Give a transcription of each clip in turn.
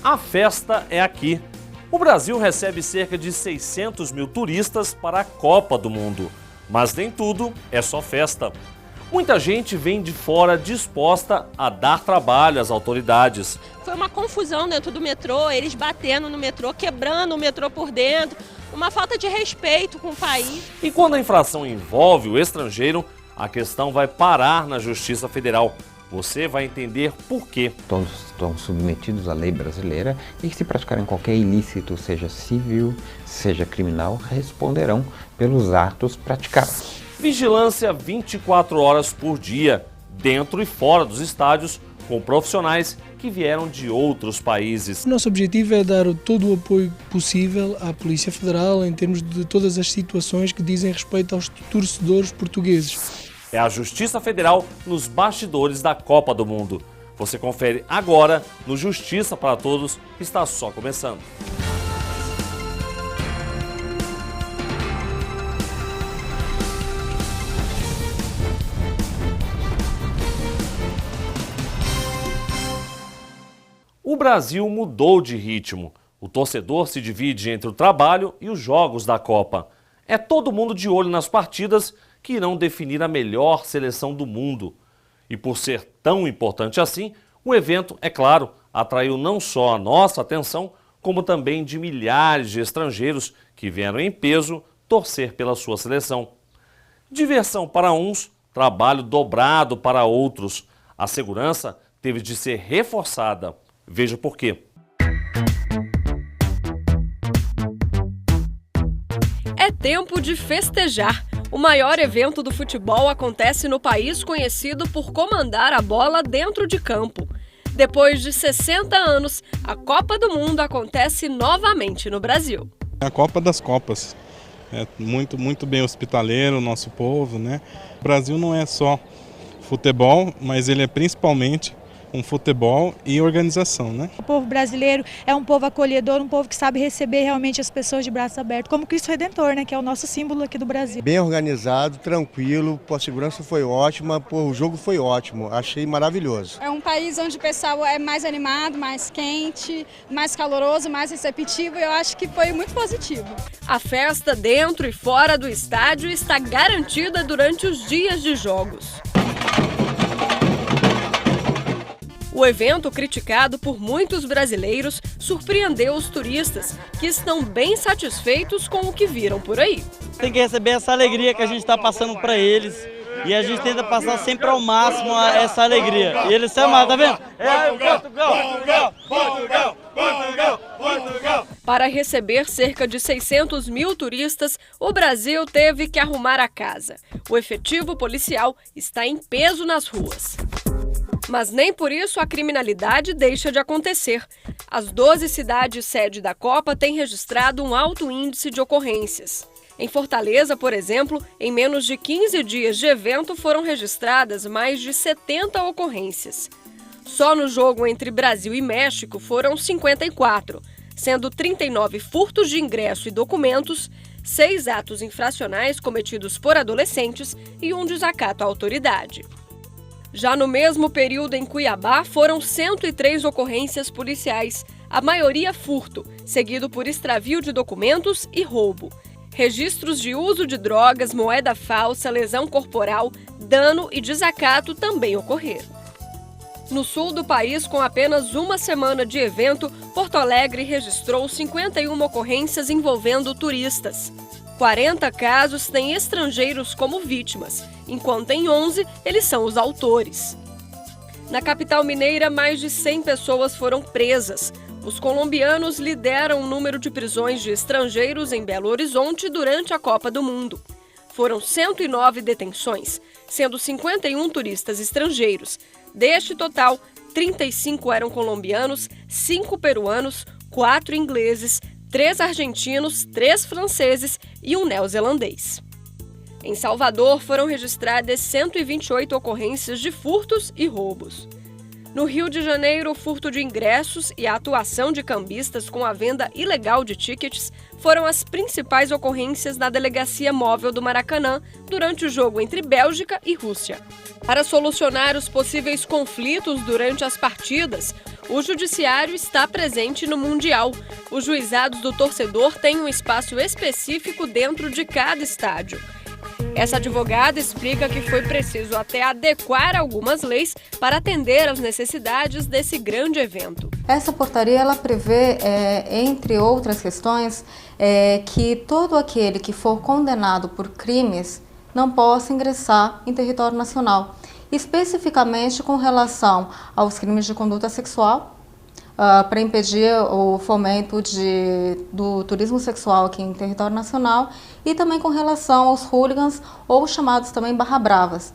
A festa é aqui. O Brasil recebe cerca de 600 mil turistas para a Copa do Mundo. Mas nem tudo é só festa. Muita gente vem de fora disposta a dar trabalho às autoridades. Foi uma confusão dentro do metrô, eles batendo no metrô, quebrando o metrô por dentro, uma falta de respeito com o país. E quando a infração envolve o estrangeiro, a questão vai parar na Justiça Federal. Você vai entender por quê. Todos estão submetidos à lei brasileira e que, se praticarem qualquer ilícito, seja civil, seja criminal, responderão pelos atos praticados. Vigilância 24 horas por dia, dentro e fora dos estádios, com profissionais que vieram de outros países. O nosso objetivo é dar todo o apoio possível à Polícia Federal em termos de todas as situações que dizem respeito aos torcedores portugueses. É a Justiça Federal nos bastidores da Copa do Mundo. Você confere agora no Justiça para Todos, que está só começando. O Brasil mudou de ritmo. O torcedor se divide entre o trabalho e os jogos da Copa. É todo mundo de olho nas partidas que irão definir a melhor seleção do mundo. E por ser tão importante assim, o evento, é claro, atraiu não só a nossa atenção, como também de milhares de estrangeiros que vieram em peso torcer pela sua seleção. Diversão para uns, trabalho dobrado para outros. A segurança teve de ser reforçada. Veja por quê. É tempo de festejar. O maior evento do futebol acontece no país conhecido por comandar a bola dentro de campo. Depois de 60 anos, a Copa do Mundo acontece novamente no Brasil. É a Copa das Copas. É muito bem hospitaleiro o nosso povo, né? O Brasil não é só futebol, mas ele é principalmente um futebol e organização, né? O povo brasileiro é um povo acolhedor, um povo que sabe receber realmente as pessoas de braços abertos, como Cristo Redentor, né? Que é o nosso símbolo aqui do Brasil. Bem organizado, tranquilo, a segurança foi ótima, o jogo foi ótimo, achei maravilhoso. É um país onde o pessoal é mais animado, mais quente, mais caloroso, mais receptivo, e eu acho que foi muito positivo. A festa dentro e fora do estádio está garantida durante os dias de jogos. O evento, criticado por muitos brasileiros, surpreendeu os turistas, que estão bem satisfeitos com o que viram por aí. Tem que receber essa alegria que a gente está passando para eles e a gente tenta passar sempre ao máximo essa alegria. E eles se amam, tá vendo? Portugal! Para receber cerca de 600 mil turistas, o Brasil teve que arrumar a casa. O efetivo policial está em peso nas ruas. Mas nem por isso a criminalidade deixa de acontecer. As 12 cidades sede da Copa têm registrado um alto índice de ocorrências. Em Fortaleza, por exemplo, em menos de 15 dias de evento foram registradas mais de 70 ocorrências. Só no jogo entre Brasil e México foram 54, sendo 39 furtos de ingresso e documentos, 6 atos infracionais cometidos por adolescentes e um desacato à autoridade. Já no mesmo período em Cuiabá, foram 103 ocorrências policiais, a maioria furto, seguido por extravio de documentos e roubo. Registros de uso de drogas, moeda falsa, lesão corporal, dano e desacato também ocorreram. No sul do país, com apenas uma semana de evento, Porto Alegre registrou 51 ocorrências envolvendo turistas. 40 casos têm estrangeiros como vítimas, enquanto em 11 eles são os autores. Na capital mineira, mais de 100 pessoas foram presas. Os colombianos lideram o número de prisões de estrangeiros em Belo Horizonte durante a Copa do Mundo. Foram 109 detenções, sendo 51 turistas estrangeiros. Deste total, 35 eram colombianos, 5 peruanos, 4 ingleses, 3 argentinos, 3 franceses e um neozelandês. Em Salvador, foram registradas 128 ocorrências de furtos e roubos. No Rio de Janeiro, o furto de ingressos e a atuação de cambistas com a venda ilegal de tickets foram as principais ocorrências na Delegacia Móvel do Maracanã durante o jogo entre Bélgica e Rússia. Para solucionar os possíveis conflitos durante as partidas, O judiciário está presente no Mundial. Os juizados do torcedor têm um espaço específico dentro de cada estádio. Essa advogada explica que foi preciso até adequar algumas leis para atender às necessidades desse grande evento. Essa portaria ela prevê, entre outras questões, que todo aquele que for condenado por crimes não possa ingressar em território nacional, especificamente com relação aos crimes de conduta sexual, para impedir o fomento do turismo sexual aqui em território nacional e também com relação aos hooligans ou chamados também barra bravas.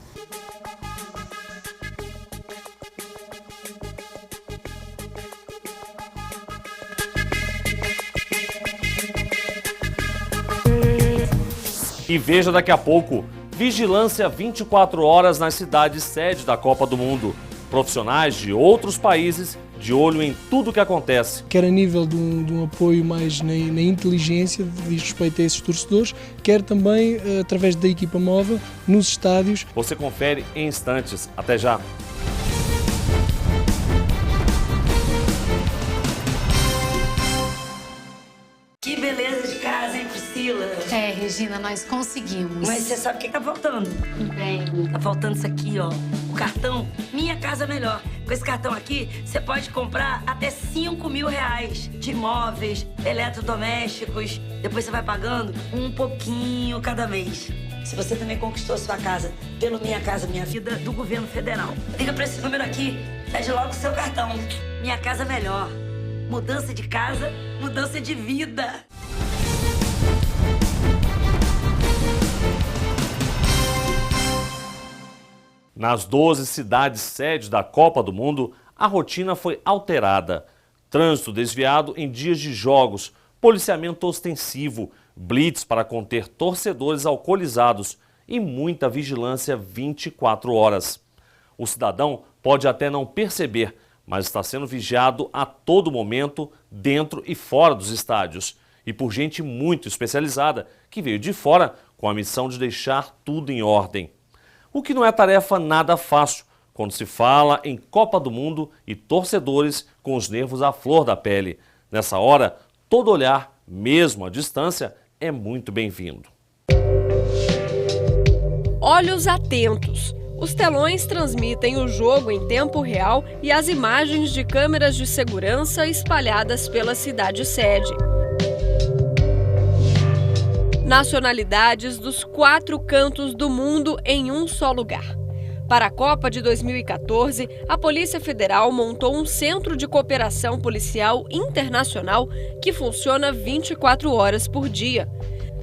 E veja daqui a pouco, vigilância 24 horas nas cidades sede da Copa do Mundo. Profissionais de outros países de olho em tudo o que acontece. Quer a nível de um apoio mais na inteligência, diz respeito a esses torcedores, quer também através da equipa móvel nos estádios. Você confere em instantes. Até já. Que beleza de casa, hein, Priscila? Regina, nós conseguimos. Mas você sabe o que tá faltando? Bem. Tá faltando isso aqui, ó. O cartão Minha Casa Melhor. Com esse cartão aqui, você pode comprar até R$5.000 de imóveis, eletrodomésticos. Depois você vai pagando um pouquinho cada mês. Se você também conquistou sua casa pelo Minha Casa Minha Vida do governo federal, liga pra esse número aqui, pede logo o seu cartão. Minha Casa Melhor. Mudança de casa, mudança de vida. Nas 12 cidades sede da Copa do Mundo, a rotina foi alterada. Trânsito desviado em dias de jogos, policiamento ostensivo, blitz para conter torcedores alcoolizados e muita vigilância 24 horas. O cidadão pode até não perceber, mas está sendo vigiado a todo momento, dentro e fora dos estádios. E por gente muito especializada, que veio de fora com a missão de deixar tudo em ordem. O que não é tarefa nada fácil, quando se fala em Copa do Mundo e torcedores com os nervos à flor da pele. Nessa hora, todo olhar, mesmo à distância, é muito bem-vindo. Olhos atentos. Os telões transmitem o jogo em tempo real e as imagens de câmeras de segurança espalhadas pela cidade sede. Nacionalidades dos 4 cantos do mundo em um só lugar. Para a Copa de 2014, a Polícia Federal montou um centro de cooperação policial internacional que funciona 24 horas por dia.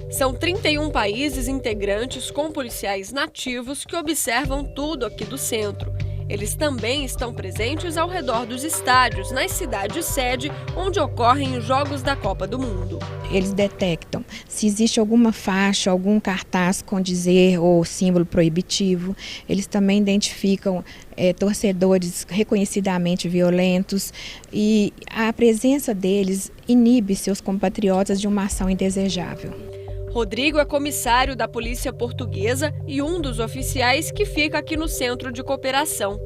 São 31 países integrantes com policiais nativos que observam tudo aqui do centro. Eles também estão presentes ao redor dos estádios, nas cidades sede, onde ocorrem os Jogos da Copa do Mundo. Eles detectam se existe alguma faixa, algum cartaz com dizer ou símbolo proibitivo. Eles também identificam torcedores reconhecidamente violentos e a presença deles inibe seus compatriotas de uma ação indesejável. Rodrigo é comissário da Polícia Portuguesa e um dos oficiais que fica aqui no Centro de Cooperação.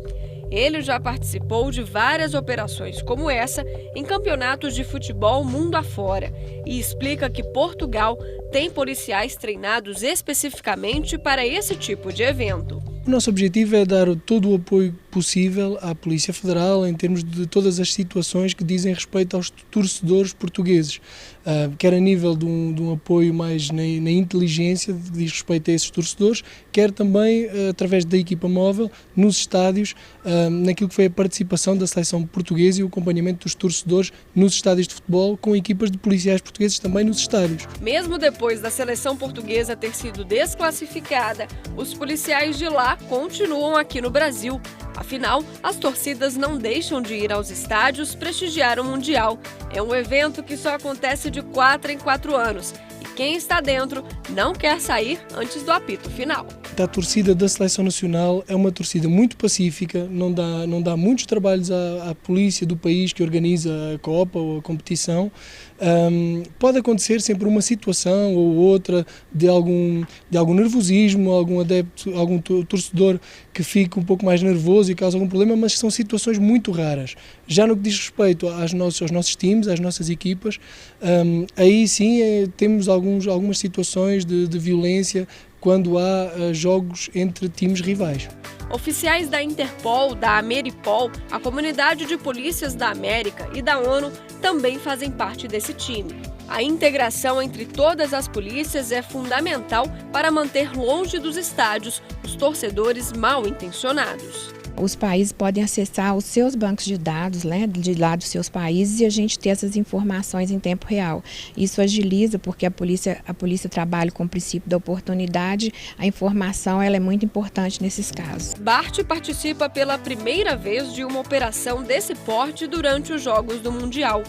Ele já participou de várias operações como essa em campeonatos de futebol mundo afora e explica que Portugal tem policiais treinados especificamente para esse tipo de evento. O nosso objetivo é dar todo o apoio possível à Polícia Federal em termos de todas as situações que dizem respeito aos torcedores portugueses, quer a nível de um apoio mais na inteligência, diz respeito a esses torcedores, quer também através da equipa móvel nos estádios, naquilo que foi a participação da seleção portuguesa e o acompanhamento dos torcedores nos estádios de futebol com equipas de policiais portugueses também nos estádios. Mesmo depois da seleção portuguesa ter sido desclassificada, os policiais de lá continuam aqui no Brasil. Afinal, as torcidas não deixam de ir aos estádios prestigiar o Mundial. É um evento que só acontece de 4 em 4 anos. E quem está dentro não quer sair antes do apito final. A torcida da Seleção Nacional é uma torcida muito pacífica, não dá muitos trabalhos à polícia do país que organiza a Copa ou a competição. Pode acontecer sempre uma situação ou outra de algum nervosismo, algum adepto, algum torcedor que fique um pouco mais nervoso e causa algum problema, mas são situações muito raras. Já no que diz respeito aos nossos times, às nossas equipas, aí sim temos algumas situações de violência quando há jogos entre times rivais. Oficiais da Interpol, da Ameripol, a Comunidade de Polícias da América e da ONU também fazem parte desse time. A integração entre todas as polícias é fundamental para manter longe dos estádios os torcedores mal intencionados. Os países podem acessar os seus bancos de dados, né, de lá dos seus países, e a gente ter essas informações em tempo real. Isso agiliza, porque a polícia trabalha com o princípio da oportunidade. A informação ela é muito importante nesses casos. Bart participa pela primeira vez de uma operação desse porte durante os Jogos do Mundial.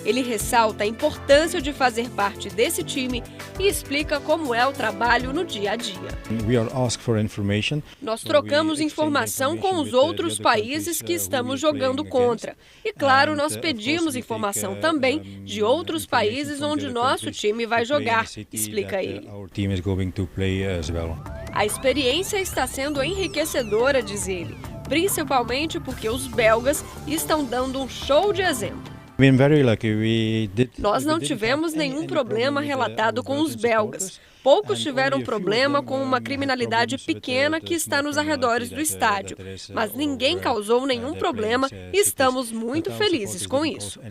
Ele ressalta a importância de fazer parte desse time e explica como é o trabalho no dia a dia. Nós trocamos informação com os outros países que estamos jogando contra. E, claro, nós pedimos informação também de outros países onde nosso time vai jogar, explica ele. A experiência está sendo enriquecedora, diz ele, principalmente porque os belgas estão dando um show de exemplo. Nós não tivemos nenhum problema relatado com os belgas. Poucos tiveram problema com uma criminalidade pequena que está nos arredores do estádio. Mas ninguém causou nenhum problema e estamos muito felizes com isso.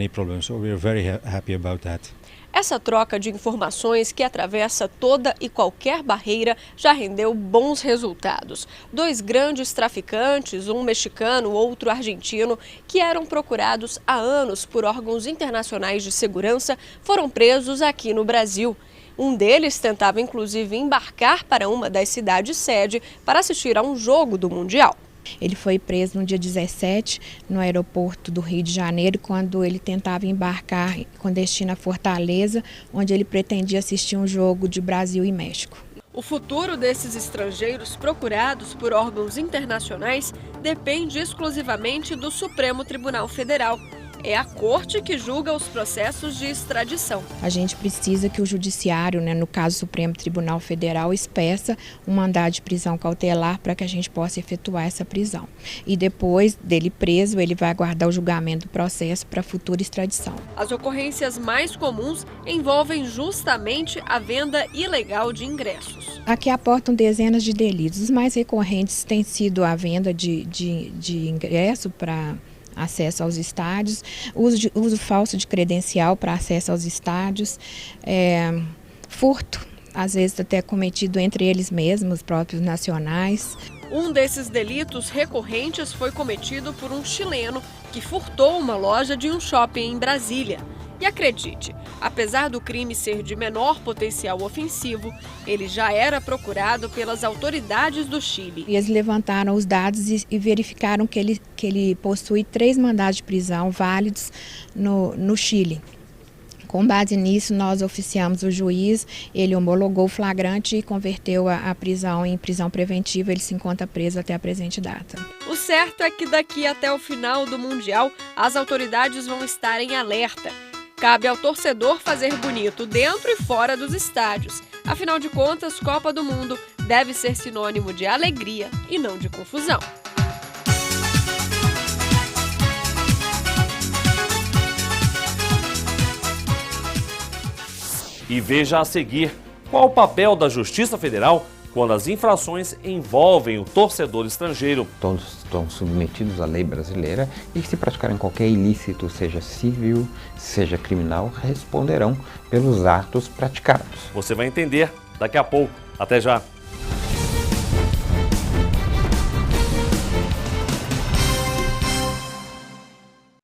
Essa troca de informações que atravessa toda e qualquer barreira já rendeu bons resultados. 2 grandes traficantes, um mexicano, outro argentino, que eram procurados há anos por órgãos internacionais de segurança, foram presos aqui no Brasil. Um deles tentava inclusive embarcar para uma das cidades-sede para assistir a um jogo do Mundial. Ele foi preso no dia 17, no aeroporto do Rio de Janeiro, quando ele tentava embarcar com destino a Fortaleza, onde ele pretendia assistir um jogo de Brasil e México. O futuro desses estrangeiros procurados por órgãos internacionais depende exclusivamente do Supremo Tribunal Federal. É a corte que julga os processos de extradição. A gente precisa que o judiciário, né, no caso o Supremo Tribunal Federal, expeça um mandado de prisão cautelar para que a gente possa efetuar essa prisão. E depois dele preso, ele vai aguardar o julgamento do processo para futura extradição. As ocorrências mais comuns envolvem justamente a venda ilegal de ingressos. Aqui aportam dezenas de delitos. Os mais recorrentes têm sido a venda de ingresso para acesso aos estádios, uso falso de credencial para acesso aos estádios, furto, às vezes até cometido entre eles mesmos, próprios nacionais. Um desses delitos recorrentes foi cometido por um chileno que furtou uma loja de um shopping em Brasília. E acredite, apesar do crime ser de menor potencial ofensivo, ele já era procurado pelas autoridades do Chile. E eles levantaram os dados e verificaram que ele possui 3 mandados de prisão válidos no Chile. Com base nisso, nós oficiamos o juiz, ele homologou o flagrante e converteu a prisão em prisão preventiva. Ele se encontra preso até a presente data. O certo é que daqui até o final do Mundial, as autoridades vão estar em alerta. Cabe ao torcedor fazer bonito dentro e fora dos estádios. Afinal de contas, Copa do Mundo deve ser sinônimo de alegria e não de confusão. E veja a seguir qual o papel da Justiça Federal quando as infrações envolvem o torcedor estrangeiro. Todos estão submetidos à lei brasileira e que, se praticarem qualquer ilícito, seja civil, seja criminal, responderão pelos atos praticados. Você vai entender daqui a pouco. Até já!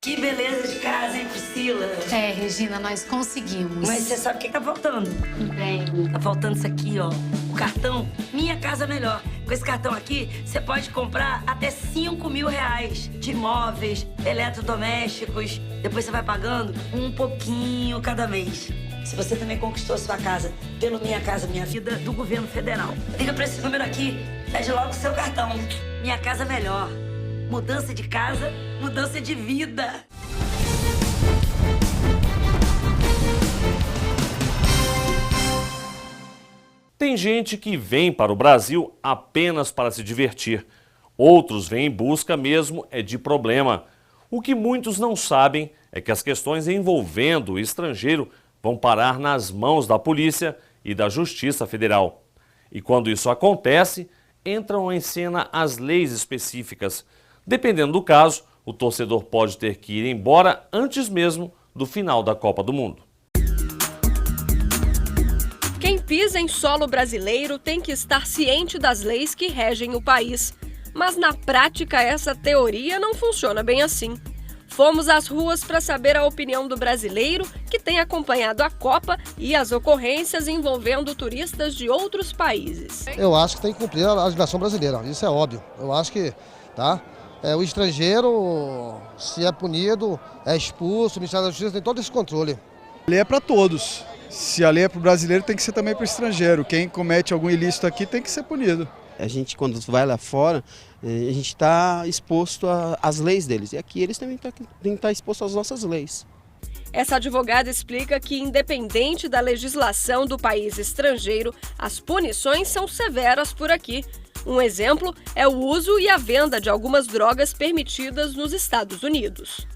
Que beleza de casa, hein, Priscila? É, Regina, nós conseguimos. Mas você sabe o que tá faltando? Bem, Tá faltando isso aqui, ó. O cartão Minha Casa Melhor. Com esse cartão aqui, você pode comprar até 5 mil reais de imóveis, eletrodomésticos. Depois você vai pagando um pouquinho cada mês. Se você também conquistou sua casa pelo Minha Casa Minha Vida do governo federal, liga pra esse número aqui, pede logo o seu cartão. Minha Casa Melhor. Mudança de casa, mudança de vida. Tem gente que vem para o Brasil apenas para se divertir. Outros vêm em busca mesmo de problema. O que muitos não sabem é que as questões envolvendo o estrangeiro vão parar nas mãos da polícia e da Justiça Federal. E quando isso acontece, entram em cena as leis específicas. Dependendo do caso, o torcedor pode ter que ir embora antes mesmo do final da Copa do Mundo. Quem pisa em solo brasileiro tem que estar ciente das leis que regem o país. Mas na prática essa teoria não funciona bem assim. Fomos às ruas para saber a opinião do brasileiro que tem acompanhado a Copa e as ocorrências envolvendo turistas de outros países. Eu acho que tem que cumprir a legislação brasileira, isso é óbvio. Eu acho que o estrangeiro, se é punido, é expulso, o Ministério da Justiça tem todo esse controle. A lei é para todos. Se a lei é para o brasileiro, tem que ser também para o estrangeiro. Quem comete algum ilícito aqui tem que ser punido. A gente, quando vai lá fora, a gente está exposto às leis deles. E aqui eles também têm que estar expostos às nossas leis. Essa advogada explica que, independente da legislação do país estrangeiro, as punições são severas por aqui. Um exemplo é o uso e a venda de algumas drogas permitidas nos Estados Unidos.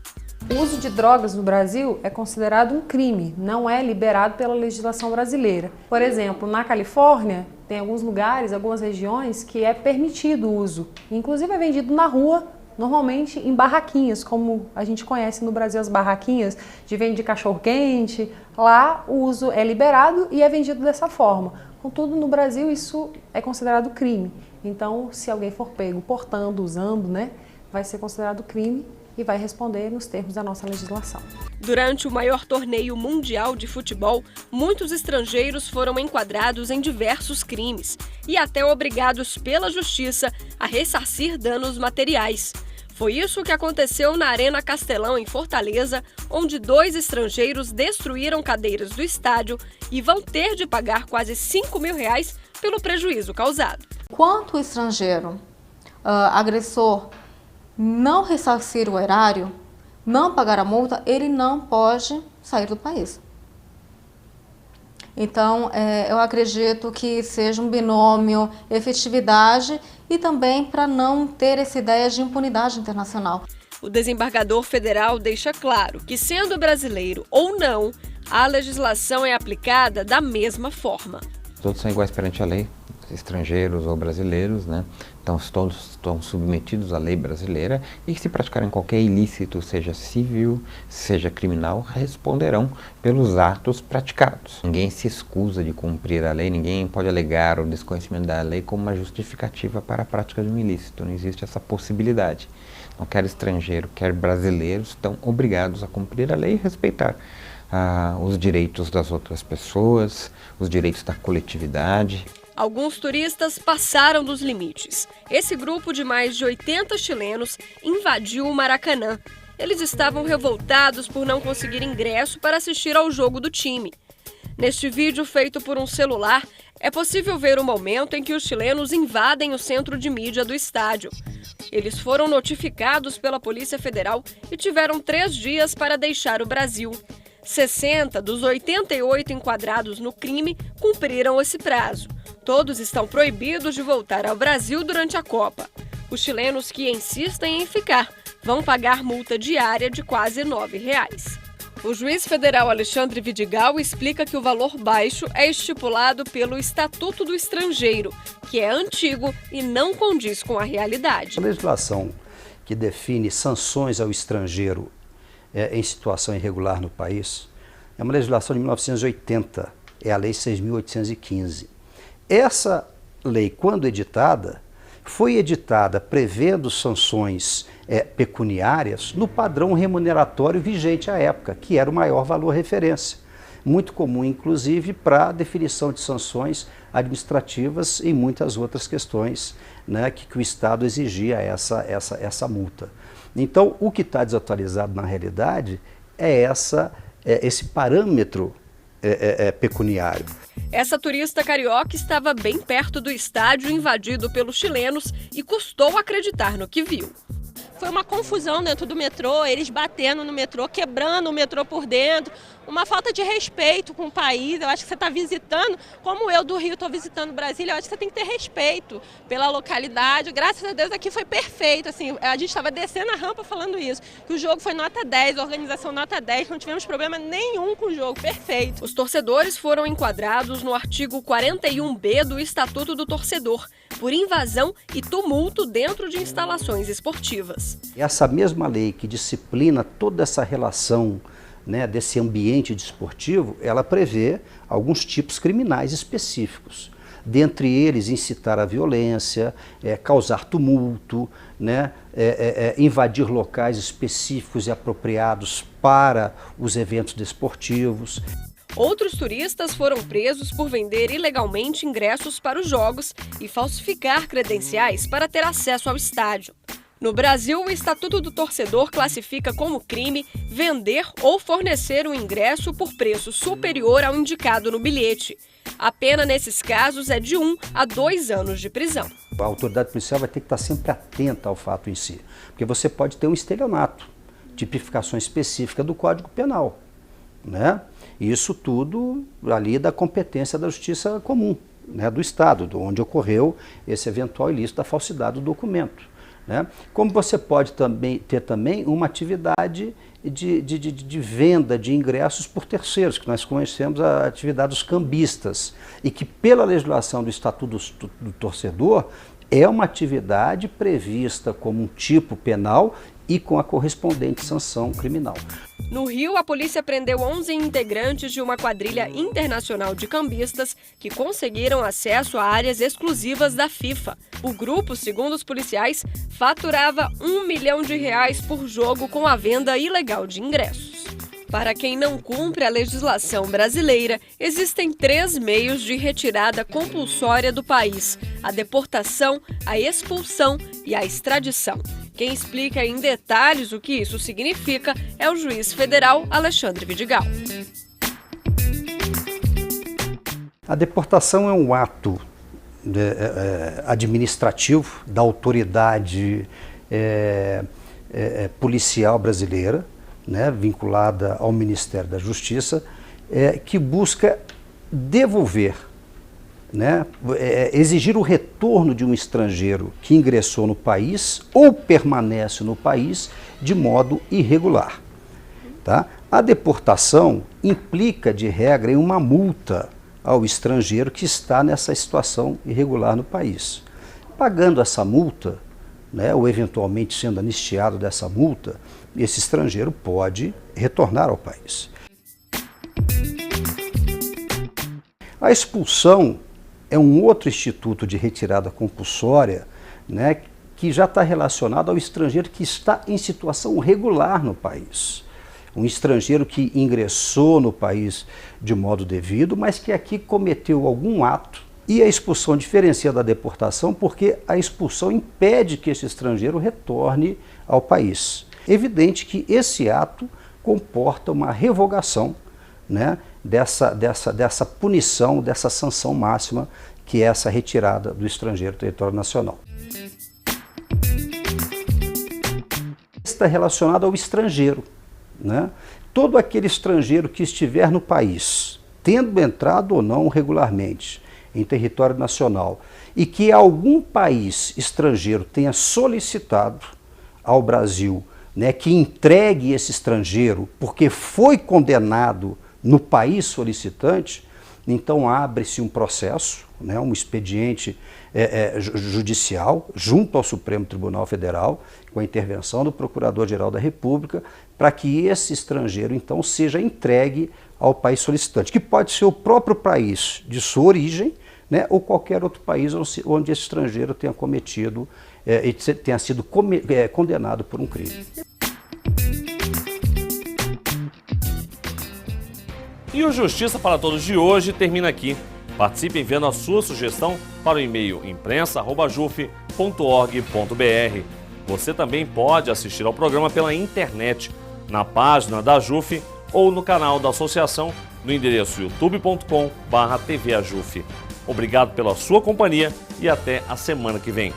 O uso de drogas no Brasil é considerado um crime, não é liberado pela legislação brasileira. Por exemplo, na Califórnia, tem alguns lugares, algumas regiões que é permitido o uso. Inclusive é vendido na rua, normalmente em barraquinhas, como a gente conhece no Brasil as barraquinhas de venda de cachorro-quente. Lá o uso é liberado e é vendido dessa forma. Contudo, no Brasil isso é considerado crime. Então, se alguém for pego portando, usando, vai ser considerado crime e vai responder nos termos da nossa legislação. Durante o maior torneio mundial de futebol, muitos estrangeiros foram enquadrados em diversos crimes e até obrigados pela justiça a ressarcir danos materiais. Foi isso que aconteceu na Arena Castelão, em Fortaleza, onde 2 estrangeiros destruíram cadeiras do estádio e vão ter de pagar quase R$5 mil pelo prejuízo causado. Enquanto o estrangeiro agressor não ressarcir o erário, não pagar a multa, ele não pode sair do país. Então, eu acredito que seja um binômio efetividade e também para não ter essa ideia de impunidade internacional. O desembargador federal deixa claro que, sendo brasileiro ou não, a legislação é aplicada da mesma forma. Todos são iguais perante a lei, estrangeiros ou brasileiros, Então todos estão submetidos à lei brasileira e se praticarem qualquer ilícito, seja civil, seja criminal, responderão pelos atos praticados. Ninguém se escusa de cumprir a lei, ninguém pode alegar o desconhecimento da lei como uma justificativa para a prática de um ilícito, não existe essa possibilidade. Então, quer estrangeiro, quer brasileiros, estão obrigados a cumprir a lei e respeitar os direitos das outras pessoas, os direitos da coletividade. Alguns turistas passaram dos limites. Esse grupo de mais de 80 chilenos invadiu o Maracanã. Eles estavam revoltados por não conseguir ingresso para assistir ao jogo do time. Neste vídeo feito por um celular, é possível ver o momento em que os chilenos invadem o centro de mídia do estádio. Eles foram notificados pela Polícia Federal e tiveram 3 dias para deixar o Brasil. 60 dos 88 enquadrados no crime cumpriram esse prazo. Todos estão proibidos de voltar ao Brasil durante a Copa. Os chilenos que insistem em ficar vão pagar multa diária de quase R$9. O juiz federal Alexandre Vidigal explica que o valor baixo é estipulado pelo Estatuto do Estrangeiro, que é antigo e não condiz com a realidade. A legislação que define sanções ao estrangeiro em situação irregular no país é uma legislação de 1980, é a Lei 6.815. Essa lei, quando editada, foi editada prevendo sanções pecuniárias no padrão remuneratório vigente à época, que era o maior valor referência. Muito comum, inclusive, para a definição de sanções administrativas e muitas outras questões que o Estado exigia essa multa. Então, o que está desatualizado na realidade é esse parâmetro pecuniário. Essa turista carioca estava bem perto do estádio invadido pelos chilenos e custou acreditar no que viu. Foi uma confusão dentro do metrô, eles batendo no metrô, quebrando o metrô por dentro, uma falta de respeito com o país. Eu acho que você está visitando, como eu do Rio estou visitando Brasília, eu acho que você tem que ter respeito pela localidade. Graças a Deus aqui foi perfeito, assim, a gente estava descendo a rampa falando isso, que o jogo foi nota 10, a organização nota 10, não tivemos problema nenhum com o jogo, perfeito. Os torcedores foram enquadrados no artigo 41B do Estatuto do Torcedor, por invasão e tumulto dentro de instalações esportivas. Essa mesma lei que disciplina toda essa relação, né, desse ambiente desportivo, ela prevê alguns tipos criminais específicos. Dentre eles, incitar a violência, causar tumulto, né, invadir locais específicos e apropriados para os eventos desportivos. Outros turistas foram presos por vender ilegalmente ingressos para os jogos e falsificar credenciais para ter acesso ao estádio. No Brasil, o Estatuto do Torcedor classifica como crime vender ou fornecer um ingresso por preço superior ao indicado no bilhete. A pena nesses casos é de 1 a 2 anos de prisão. A autoridade policial vai ter que estar sempre atenta ao fato em si, porque você pode ter um estelionato, tipificação específica do Código Penal, né? Isso tudo ali da competência da Justiça Comum, né, do Estado, onde ocorreu esse eventual ilícito da falsidade do documento. Né? Como você pode ter também uma atividade de venda de ingressos por terceiros, que nós conhecemos a atividade dos cambistas, e que pela legislação do Estatuto do Torcedor é uma atividade prevista como um tipo penal e com a correspondente sanção criminal. No Rio, a polícia prendeu 11 integrantes de uma quadrilha internacional de cambistas que conseguiram acesso a áreas exclusivas da FIFA. O grupo, segundo os policiais, faturava R$1 milhão por jogo com a venda ilegal de ingressos. Para quem não cumpre a legislação brasileira, existem 3 meios de retirada compulsória do país: a deportação, a expulsão e a extradição. Quem explica em detalhes o que isso significa é o juiz federal Alexandre Vidigal. A deportação é um ato administrativo da autoridade policial brasileira, né, vinculada ao Ministério da Justiça, que busca devolver, né, exigir o retorno de um estrangeiro que ingressou no país ou permanece no país de modo irregular. Tá? A deportação implica, de regra, em uma multa ao estrangeiro que está nessa situação irregular no país. Pagando essa multa, né, ou eventualmente sendo anistiado dessa multa, esse estrangeiro pode retornar ao país. A expulsão é um outro instituto de retirada compulsória, né, que já está relacionado ao estrangeiro que está em situação regular no país. Um estrangeiro que ingressou no país de modo devido, mas que aqui cometeu algum ato. E a expulsão diferencia da deportação porque a expulsão impede que esse estrangeiro retorne ao país. Evidente que esse ato comporta uma revogação, né, dessa punição, dessa sanção máxima, que é essa retirada do estrangeiro do território nacional. Está relacionado ao estrangeiro, né? Todo aquele estrangeiro que estiver no país, tendo entrado ou não regularmente em território nacional, e que algum país estrangeiro tenha solicitado ao Brasil, né, que entregue esse estrangeiro porque foi condenado no país solicitante, então abre-se um processo, né, um expediente judicial junto ao Supremo Tribunal Federal, com a intervenção do Procurador-Geral da República, para que esse estrangeiro então seja entregue ao país solicitante, que pode ser o próprio país de sua origem, né, ou qualquer outro país onde esse estrangeiro tenha cometido e tenha sido condenado por um crime. E o Justiça para Todos de hoje termina aqui. Participe enviando a sua sugestão para o e-mail imprensa@juf.org.br. Você também pode assistir ao programa pela internet, na página da JUF ou no canal da associação no endereço youtube.com/tvajuf. Obrigado pela sua companhia e até a semana que vem.